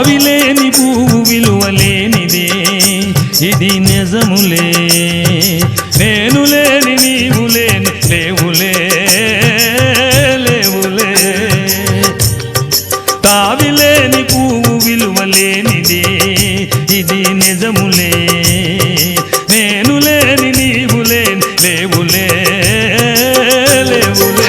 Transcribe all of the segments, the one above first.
తావిలేని పువ్వు విలువలేనిదే ఇది నిజములే నేను లేని నీవు లేని లేవులే లేవులే తావిలేని పువ్వు విలువలేనిదే ఇది నిజములే నేను లేని నీవు లేని లేవులే లేవులే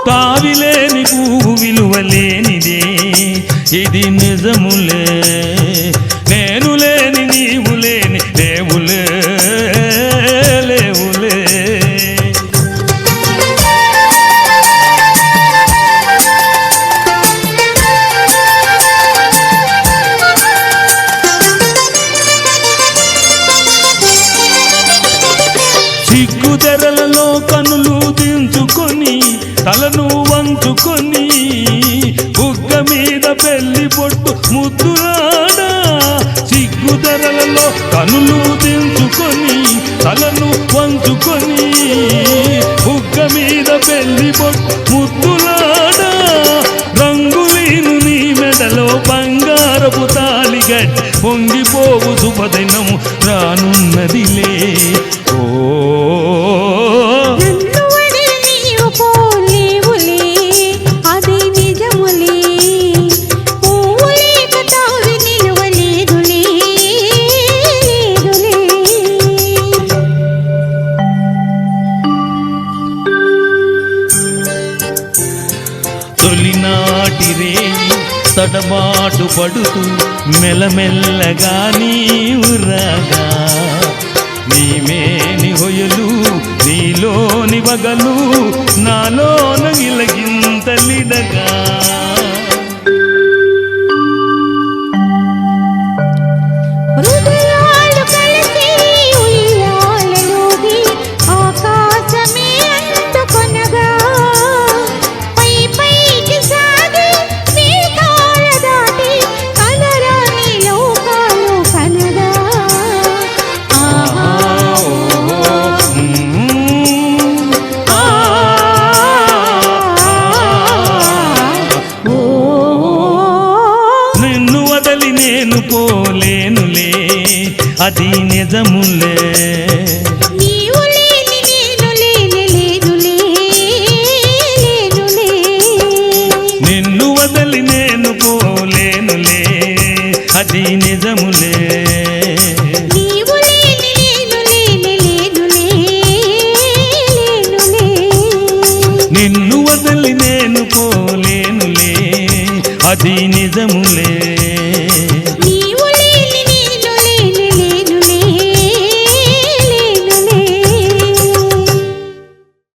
తావిలేని పువ్వు విలువలేనిదే ఇది నిజములే నేను లేని నీవు లేని లేవులే లేవులే సిగ్గుదెరలలో కనులు దించుకొని తలను వంచుకొని బుగ్గ మీద పెళ్లి పొట్టు ముద్దులాడా సిగ్గుదెరలలో కనులు దించుకొని తలను వంచుకొని బుగ్గ మీద పెళ్లి పొట్టు ముద్దులాడా రంగులీను నీ మెడలో బంగారపు తాలిగట్టి పొంగిపోవు శుభదినం రానున్నదిలే ఓ తొలినాటి రేయి తడబాటు పడుతూ మెల్లమెల్లగా నీవు రాగా నీమేని హొయలు నీలోని వగలు నాలోన గిలగింతలిడగా నేను పోలేనులే అది నిజములే నీవు లేని నేను లేని లేదులే లేదులే నిన్ను వదలి నేను పోలేనులే అది నిజములే నీవు లేని నేను లేని లేదులే లేదులే నిన్ను వదలి నేను పోలేనులే అది నిజములే